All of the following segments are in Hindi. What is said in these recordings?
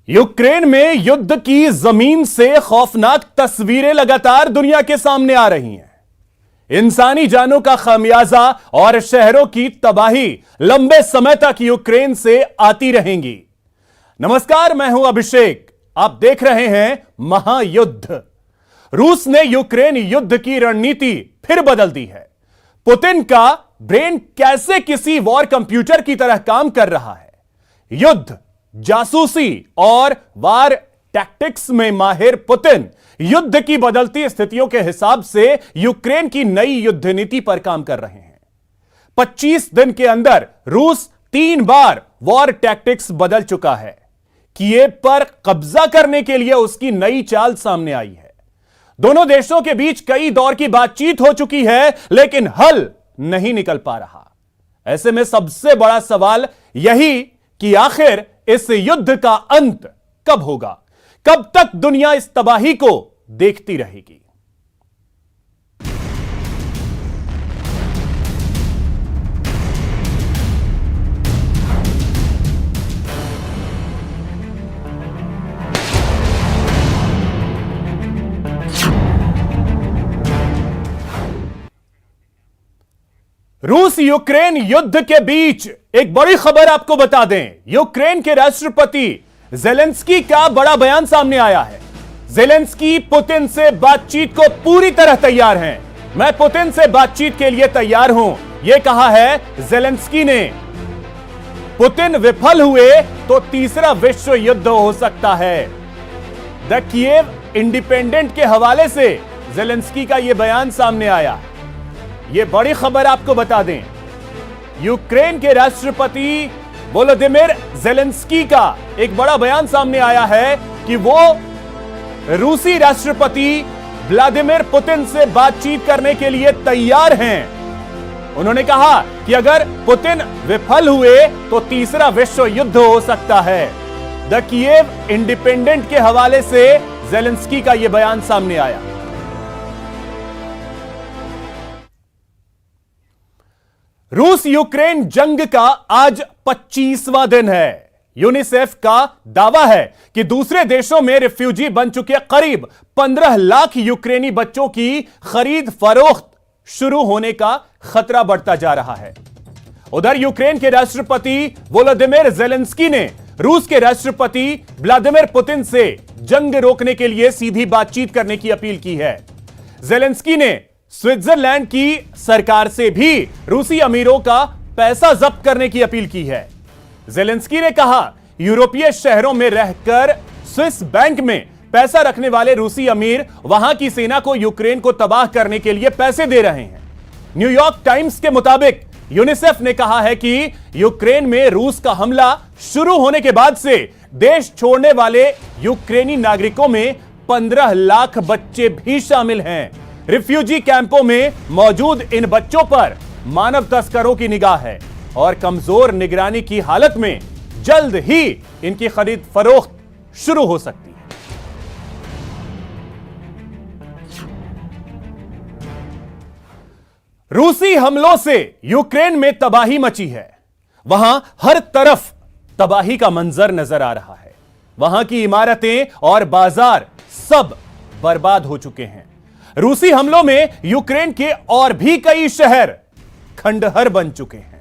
यूक्रेन में युद्ध की जमीन से खौफनाक तस्वीरें लगातार दुनिया के सामने आ रही हैं। इंसानी जानों का खामियाजा और शहरों की तबाही लंबे समय तक यूक्रेन से आती रहेंगी। नमस्कार, मैं हूं अभिषेक। आप देख रहे हैं महायुद्ध। रूस ने यूक्रेन युद्ध की रणनीति फिर बदल दी है। पुतिन का ब्रेन कैसे किसी वॉर कंप्यूटर की तरह काम कर रहा है। युद्ध, जासूसी और वार टैक्टिक्स में माहिर पुतिन युद्ध की बदलती स्थितियों के हिसाब से यूक्रेन की नई युद्ध नीति पर काम कर रहे हैं। 25 दिन के अंदर रूस 3 बार वॉर टैक्टिक्स बदल चुका है। कीव पर कब्जा करने के लिए उसकी नई चाल सामने आई है। दोनों देशों के बीच कई दौर की बातचीत हो चुकी है, लेकिन हल नहीं निकल पा रहा। ऐसे में सबसे बड़ा सवाल यही कि आखिर इस युद्ध का अंत कब होगा? कब तक दुनिया इस तबाही को देखती रहेगी? रूस यूक्रेन युद्ध के बीच एक बड़ी खबर आपको बता दें। यूक्रेन के राष्ट्रपति ज़ेलेंस्की का बड़ा बयान सामने आया है। ज़ेलेंस्की पुतिन से बातचीत को पूरी तरह तैयार हैं। मैं पुतिन से बातचीत के लिए तैयार हूं, यह कहा है ज़ेलेंस्की ने। पुतिन विफल हुए तो तीसरा विश्व युद्ध हो सकता है। द कीव इंडिपेंडेंट के हवाले से ज़ेलेंस्की का यह बयान सामने आया। यह बड़ी खबर आपको बता दें। यूक्रेन के राष्ट्रपति वोलोदिमीर ज़ेलेंस्की का एक बड़ा बयान सामने आया है कि वो रूसी राष्ट्रपति व्लादिमीर पुतिन से बातचीत करने के लिए तैयार हैं। उन्होंने कहा कि अगर पुतिन विफल हुए तो तीसरा विश्व युद्ध हो सकता है। द कीव इंडिपेंडेंट के हवाले से ज़ेलेंस्की का यह बयान सामने आया। रूस यूक्रेन जंग का आज 25वां दिन है। यूनिसेफ का दावा है कि दूसरे देशों में रिफ्यूजी बन चुके करीब 15 लाख यूक्रेनी बच्चों की खरीद फरोख्त शुरू होने का खतरा बढ़ता जा रहा है। उधर यूक्रेन के राष्ट्रपति वोलोदिमीर ज़ेलेंस्की ने रूस के राष्ट्रपति व्लादिमीर पुतिन से जंग रोकने के लिए सीधी बातचीत करने की अपील की है। ज़ेलेंस्की ने स्विट्जरलैंड की सरकार से भी रूसी अमीरों का पैसा जब्त करने की अपील की है। ज़ेलेंस्की ने कहा, यूरोपीय शहरों में रहकर स्विस बैंक में पैसा रखने वाले रूसी अमीर वहां की सेना को यूक्रेन को तबाह करने के लिए पैसे दे रहे हैं। न्यूयॉर्क टाइम्स के मुताबिक यूनिसेफ ने कहा है कि यूक्रेन में रूस का हमला शुरू होने के बाद से देश छोड़ने वाले यूक्रेनी नागरिकों में 15 लाख बच्चे भी शामिल हैं। रिफ्यूजी कैंपों में मौजूद इन बच्चों पर मानव तस्करों की निगाह है और कमजोर निगरानी की हालत में जल्द ही इनकी खरीद फरोख्त शुरू हो सकती है। रूसी हमलों से यूक्रेन में तबाही मची है। वहां हर तरफ तबाही का मंजर नजर आ रहा है। वहां की इमारतें और बाजार सब बर्बाद हो चुके हैं। रूसी हमलों में यूक्रेन के और भी कई शहर खंडहर बन चुके हैं।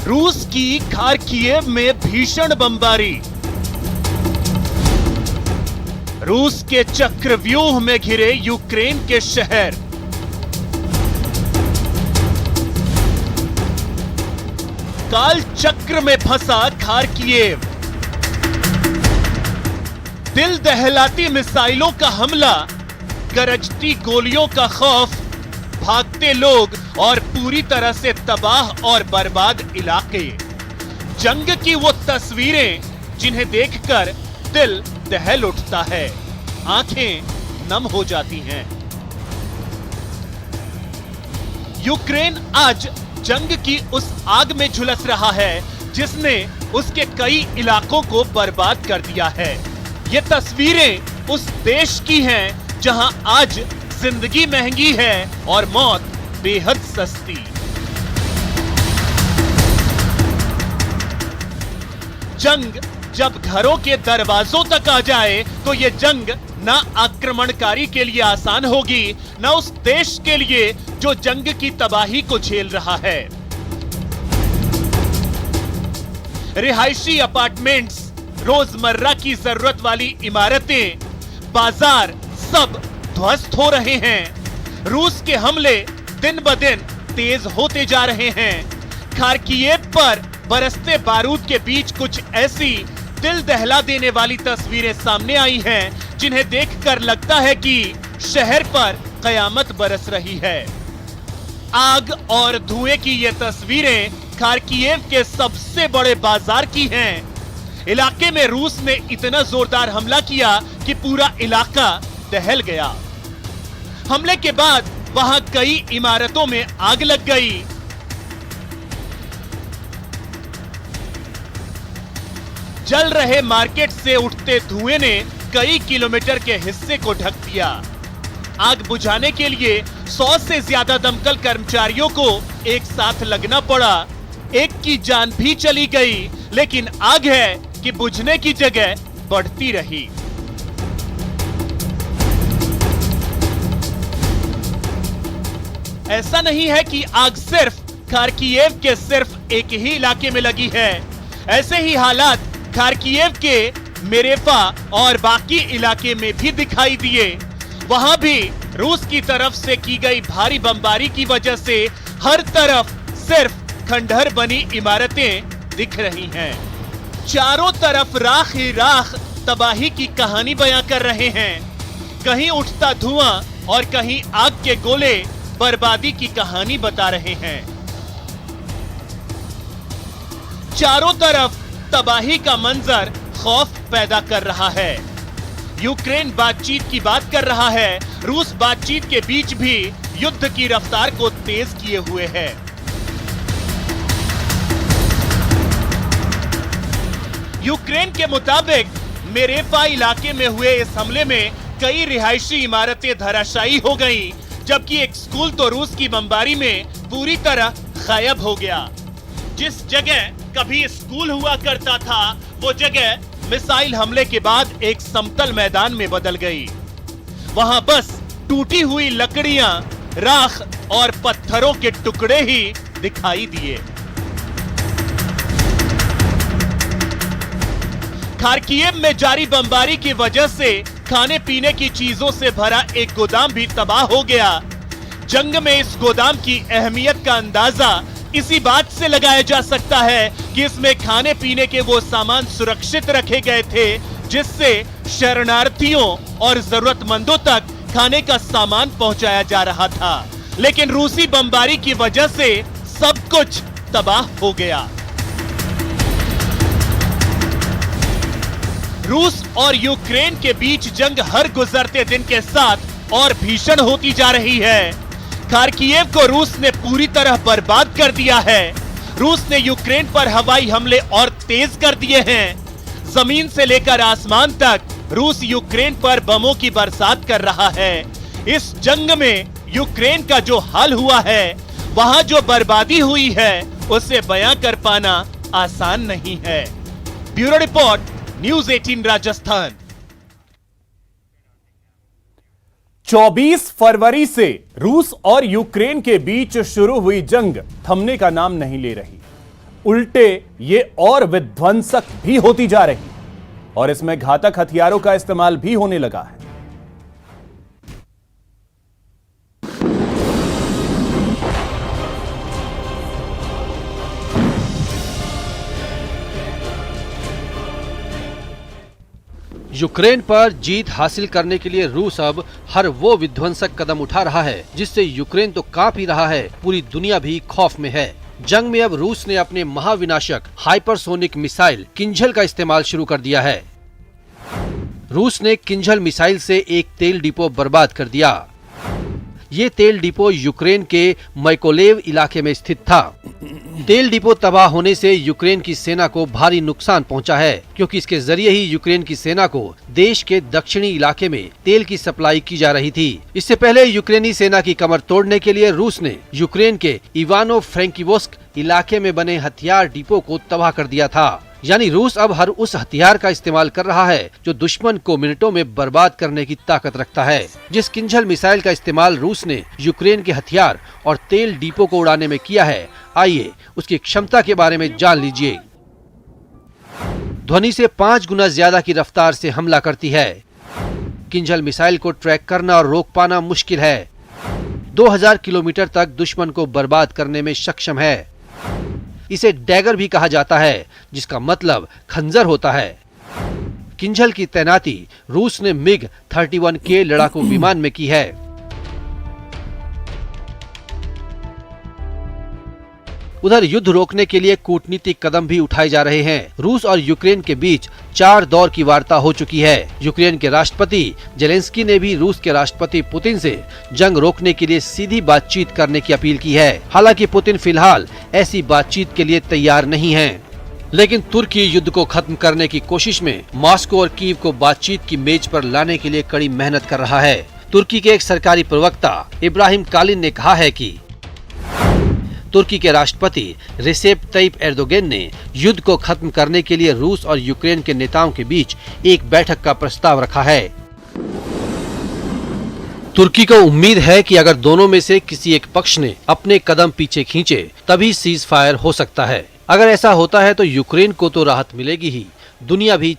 रूस की खार्किव में भीषण बमबारी। रूस के चक्रव्यूह में घिरे यूक्रेन के शहर। काल चक्र में फंसा खार्किव। दिल दहलाती मिसाइलों का हमला, गरजती गोलियों का खौफ, भागते लोग और पूरी तरह से तबाह और बर्बाद इलाके। जंग की वो तस्वीरें जिन्हें देखकर दिल दहल उठता है, आंखें नम हो जाती हैं। यूक्रेन आज जंग की उस आग में झुलस रहा है जिसने उसके कई इलाकों को बर्बाद कर दिया है। ये तस्वीरें उस देश की हैं जहां आज जिंदगी महंगी है और मौत बेहद सस्ती। जंग जब घरों के दरवाजों तक आ जाए तो ये जंग ना आक्रमणकारी के लिए आसान होगी, ना उस देश के लिए जो जंग की तबाही को झेल रहा है। रिहायशी अपार्टमेंट्स, रोजमर्रा की जरूरत वाली इमारतें, बाजार सब ध्वस्त हो रहे हैं। रूस के हमले दिन ब दिन तेज होते जा रहे हैं। खार्किव पर बरसते बारूद के बीच कुछ ऐसी दिल दहला देने वाली तस्वीरें सामने आई हैं जिन्हें देखकर लगता है कि शहर पर कयामत बरस रही है। आग और धुएं की ये तस्वीरें खार्किव के सबसे बड़े बाजार की हैं। इलाके में रूस ने इतना जोरदार हमला किया कि पूरा इलाका दहल गया। हमले के बाद वहां कई इमारतों में आग लग गई। जल रहे मार्केट से उठते धुएं ने कई किलोमीटर के हिस्से को ढक दिया। आग बुझाने के लिए 100 से ज्यादा दमकल कर्मचारियों को एक साथ लगना पड़ा। एक की जान भी चली गई, लेकिन आग है कि बुझने की जगह बढ़ती रही। ऐसा नहीं है कि आग सिर्फ खार्किव के सिर्फ एक ही इलाके में लगी है। ऐसे ही हालात खार्किव के मेरेफा और बाकी इलाके में भी दिखाई दिए। वहां भी रूस की तरफ से की गई भारी बमबारी की वजह से हर तरफ सिर्फ खंडहर बनी इमारतें दिख रही हैं। चारों तरफ राख ही राख तबाही की कहानी बयां कर रहे हैं। कहीं उठता धुआं और कहीं आग के गोले बर्बादी की कहानी बता रहे हैं। चारों तरफ तबाही का मंजर खौफ पैदा कर रहा है। यूक्रेन बातचीत की बात कर रहा है, रूस बातचीत के बीच भी युद्ध की रफ्तार को तेज किए हुए है। यूक्रेन के मुताबिक मेरेफा इलाके में हुए इस हमले में कई रिहायशी इमारतें धराशायी हो गईं, जबकि एक स्कूल तो रूस की बमबारी में पूरी तरह गायब हो गया। जिस जगह कभी स्कूल हुआ करता था, वो जगह मिसाइल हमले के बाद एक समतल मैदान में बदल गई। वहां बस टूटी हुई लकड़ियां, राख और पत्थरों के टुकड़े ही दिखाई दिए। खार्किव में जारी बमबारी की वजह से खाने पीने की चीजों से भरा एक गोदाम भी तबाह हो गया। जंग में इस गोदाम की अहमियत का अंदाजा इसी बात से लगाया जा सकता है कि इसमें खाने पीने के वो सामान सुरक्षित रखे गए थे जिससे शरणार्थियों और जरूरतमंदों तक खाने का सामान पहुंचाया जा रहा था। लेकिन रूसी बमबारी की वजह से सब कुछ तबाह हो गया। रूस और यूक्रेन के बीच जंग हर गुजरते दिन के साथ और भीषण होती जा रही है। खार्किव को रूस ने पूरी तरह बर्बाद कर दिया है। रूस ने यूक्रेन पर हवाई हमले और तेज कर दिए हैं। जमीन से लेकर आसमान तक रूस यूक्रेन पर बमों की बरसात कर रहा है। इस जंग में यूक्रेन का जो हाल हुआ है, वहां जो बर्बादी हुई है, उसे बयां कर पाना आसान नहीं है। Bureau report, news 18 Rajasthan. 24 फरवरी से रूस और यूक्रेन के बीच शुरू हुई जंग थमने का नाम नहीं ले रही। उल्टे ये और विध्वंसक भी होती जा रही और इसमें घातक हथियारों का इस्तेमाल भी होने लगा है। यूक्रेन पर जीत हासिल करने के लिए रूस अब हर वो विध्वंसक कदम उठा रहा है जिससे यूक्रेन तो कांप ही रहा है, पूरी दुनिया भी खौफ में है। जंग में अब रूस ने अपने महाविनाशक हाइपरसोनिक मिसाइल किंझल का इस्तेमाल शुरू कर दिया है। रूस ने किंझल मिसाइल से एक तेल डिपो बर्बाद कर दिया। ये तेल डिपो यूक्रेन के मैकोलेव इलाके में स्थित था। तेल डिपो तबाह होने से यूक्रेन की सेना को भारी नुकसान पहुंचा है, क्योंकि इसके जरिए ही यूक्रेन की सेना को देश के दक्षिणी इलाके में तेल की सप्लाई की जा रही थी। इससे पहले यूक्रेनी सेना की कमर तोड़ने के लिए रूस ने यूक्रेन के इवानो फ्रैंकिवोस्क इलाके में बने हथियार डिपो को तबाह कर दिया था। यानी रूस अब हर उस हथियार का इस्तेमाल कर रहा है जो दुश्मन को मिनटों में बर्बाद करने की ताकत रखता है। जिस किंझल मिसाइल का इस्तेमाल रूस ने यूक्रेन के हथियार और तेल डिपो को उड़ाने में किया है, आइए उसकी क्षमता के बारे में जान लीजिए। ध्वनि से 5 गुना ज्यादा की रफ्तार से हमला करती है। किंझल मिसाइल को ट्रैक करना और रोक पाना मुश्किल है। 2000 किलोमीटर तक दुश्मन को बर्बाद करने में सक्षम है। इसे डैगर भी कहा जाता है, जिसका मतलब खंजर होता है। किंझल की तैनाती रूस ने मिग 31K लड़ाकू विमान में की है। उधर युद्ध रोकने के लिए कूटनीतिक कदम भी उठाए जा रहे हैं। रूस और यूक्रेन के बीच 4 दौर की वार्ता हो चुकी है। यूक्रेन के राष्ट्रपति जेलेंस्की ने भी रूस के राष्ट्रपति पुतिन से जंग रोकने के लिए सीधी बातचीत करने की अपील की है। हालांकि पुतिन फिलहाल ऐसी बातचीत के लिए तैयार नहीं हैं। लेकिन तुर्की युद्ध को खत्म करने की कोशिश में मॉस्को और कीव को बातचीत की मेज पर लाने के लिए कड़ी मेहनत कर रहा है। तुर्की के एक सरकारी प्रवक्ता इब्राहिम कालिन ने कहा है कि तुर्की के राष्ट्रपति रिसेप तय्यिप एर्दोगन ने युद्ध को खत्म करने के लिए रूस और यूक्रेन के नेताओं के बीच एक बैठक का प्रस्ताव रखा है। तुर्की को उम्मीद है कि अगर दोनों में से किसी एक पक्ष ने अपने कदम पीछे खींचे तभी सीज फायर हो सकता है। अगर ऐसा होता है तो यूक्रेन को तो राहत मिलेगी ही, दुनिया भी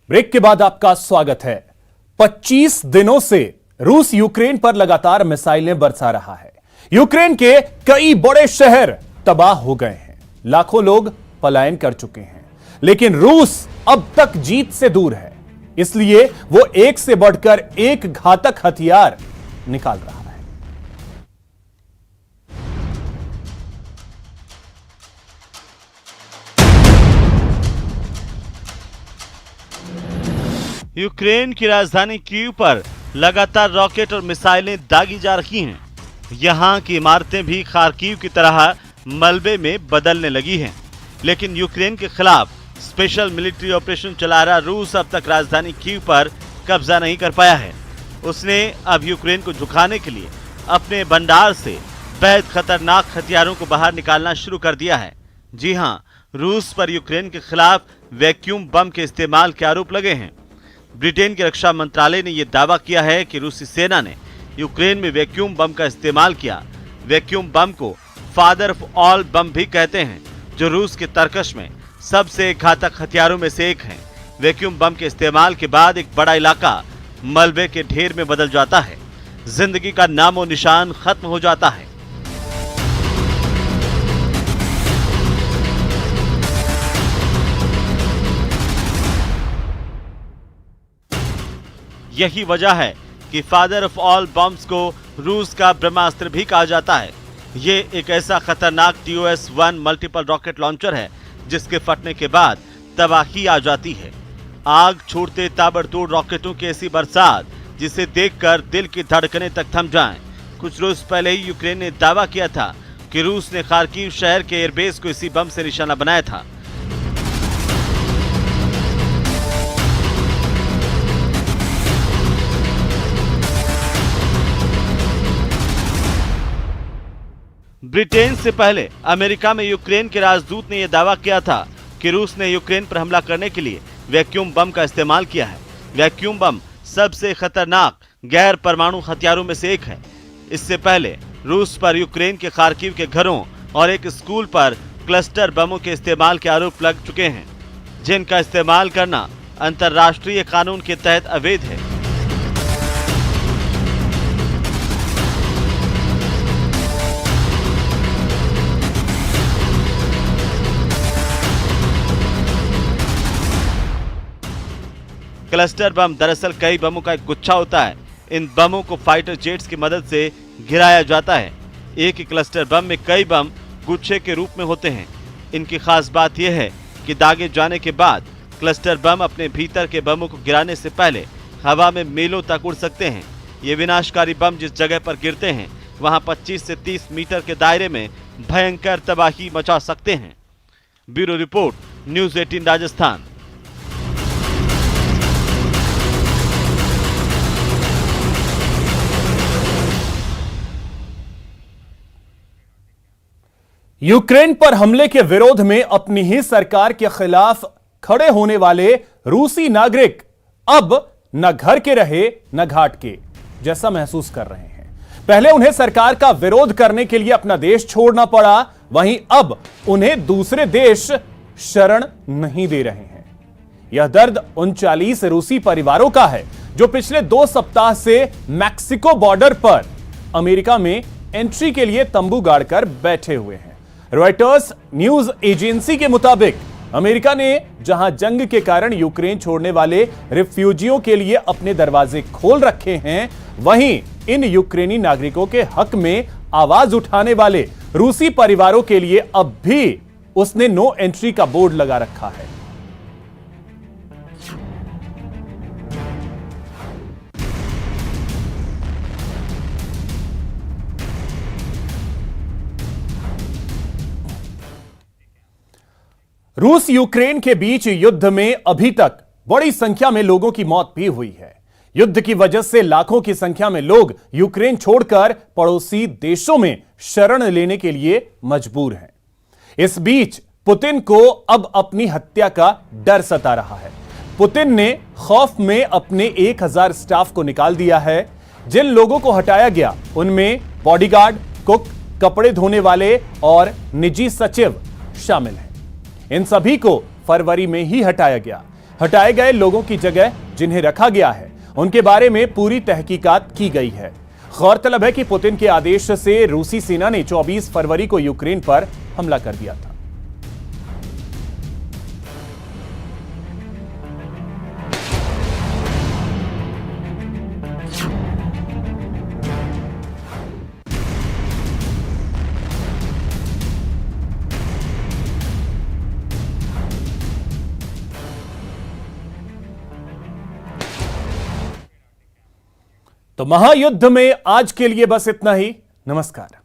ब्रेक के बाद आपका स्वागत है। 25 दिनों से रूस यूक्रेन पर लगातार मिसाइलें बरसा रहा है। यूक्रेन के कई बड़े शहर तबाह हो गए हैं, लाखों लोग पलायन कर चुके हैं, लेकिन रूस अब तक जीत से दूर है। इसलिए वो एक से बढ़कर एक घातक हथियार निकाल रहा है। यूक्रेन की राजधानी कीव पर लगातार रॉकेट और मिसाइलें दागी जा रही हैं। यहां की इमारतें भी खार्किव की तरह मलबे में बदलने लगी हैं। लेकिन यूक्रेन के खिलाफ स्पेशल मिलिट्री ऑपरेशन चला रहा रूस अब तक राजधानी कीव पर कब्जा नहीं कर पाया है। उसने अब यूक्रेन को झुकाने के लिए अपने भंडार से बेहद खतरनाक हथियारों को बाहर निकालना शुरू कर दिया है। जी हां, रूस पर यूक्रेन के खिलाफ वैक्यूम बम के इस्तेमाल के आरोप लगे हैं। ब्रिटेन के रक्षा मंत्रालय ने यह दावा किया है कि रूसी सेना ने यूक्रेन में वैक्यूम बम का इस्तेमाल किया। वैक्यूम बम को फादर ऑफ ऑल बम भी कहते हैं, जो रूस के तर्कश में सबसे घातक हथियारों में से एक है। वैक्यूम बम के इस्तेमाल के बाद एक बड़ा इलाका मलबे के ढेर में बदल जाता है। जिंदगी का नामो निशान खत्म हो जाता है। यही वजह है कि फादर ऑफ ऑल बम्स को रूस का ब्रह्मास्त्र भी कहा जाता है। ये एक ऐसा खतरनाक TOS-1 मल्टीपल रॉकेट लॉन्चर है जिसके फटने के बाद तबाही आ जाती है। आग छोड़ते ताबड़तोड़ रॉकेटों की ऐसी बरसात जिसे देखकर दिल की धड़कनें तक थम जाएं। कुछ रोज पहले ही यूक्रेन ने दावा किया था कि रूस ने खार्किव शहर के एयरबेस को इसी बम से निशाना बनाया था। ब्रिटेन से पहले अमेरिका में यूक्रेन के राजदूत ने यह दावा किया था कि रूस ने यूक्रेन पर हमला करने के लिए वैक्यूम बम का इस्तेमाल किया है। वैक्यूम बम सबसे खतरनाक गैर परमाणु हथियारों में से एक है। इससे पहले रूस पर यूक्रेन के खार्किव के घरों और एक स्कूल पर क्लस्टर बमों के इस्तेमाल के आरोप लग चुके हैं, जिनका इस्तेमाल करना अंतर्राष्ट्रीय कानून के तहत अवैध है। क्लस्टर बम दरअसल कई बमों का एक गुच्छा होता है। इन बमों को फाइटर जेट्स की मदद से गिराया जाता है। एक ही क्लस्टर बम में कई बम गुच्छे के रूप में होते हैं। इनकी खास बात यह है कि दागे जाने के बाद क्लस्टर बम अपने भीतर के बमों को गिराने से पहले हवा में मीलों तक उड़ सकते हैं। ये विनाशकारी बम जिस जगह पर गिरते हैं वहां 25 से 30 मीटर के दायरे में भयंकर तबाही मचा सकते हैं। Bureau report, news 18 Rajasthan. Ukraine पर हमले के विरोध में अपनी ही सरकार के खिलाफ खड़े होने वाले रूसी नागरिक अब न घर के रहे न घाट के जैसा महसूस कर रहे हैं। पहले उन्हें सरकार का विरोध करने के लिए अपना देश छोड़ना पड़ा, वहीं अब उन्हें दूसरे देश शरण नहीं दे रहे हैं। यह दर्द उन 40 रूसी परिवारों का है जो पिछले 2 सप्ताह से मैक्सिको बॉर्डर पर अमेरिका में एंट्री के लिए तंबू गाड़कर बैठे हुए हैं। रॉयटर्स न्यूज एजेंसी के मुताबिक अमेरिका ने जहां जंग के कारण यूक्रेन छोड़ने वाले रिफ्यूजियों के लिए अपने दरवाजे खोल रखे हैं, वहीं इन यूक्रेनी नागरिकों के हक में आवाज उठाने वाले रूसी परिवारों के लिए अब भी उसने नो एंट्री का बोर्ड लगा रखा है। रूस यूक्रेन के बीच युद्ध में अभी तक बड़ी संख्या में लोगों की मौत भी हुई है। युद्ध की वजह से लाखों की संख्या में लोग यूक्रेन छोड़कर पड़ोसी देशों में शरण लेने के लिए मजबूर हैं। इस बीच पुतिन को अब अपनी हत्या का डर सता रहा है। पुतिन ने खौफ में अपने 1000 स्टाफ को निकाल दिया है। जिन लोगों को हटाया गया उनमें बॉडीगार्ड, कुक, कपड़े धोने वाले और निजी सचिव शामिल हैं। इन सभी को फरवरी में ही हटाया गया। हटाए गए लोगों की जगह जिन्हें रखा गया है उनके बारे में पूरी तहकीकात की गई है। गौरतलब है कि पुतिन के आदेश से रूसी सेना ने 24 फरवरी को यूक्रेन पर हमला कर दिया था। तो महायुद्ध में आज के लिए बस इतना ही। नमस्कार।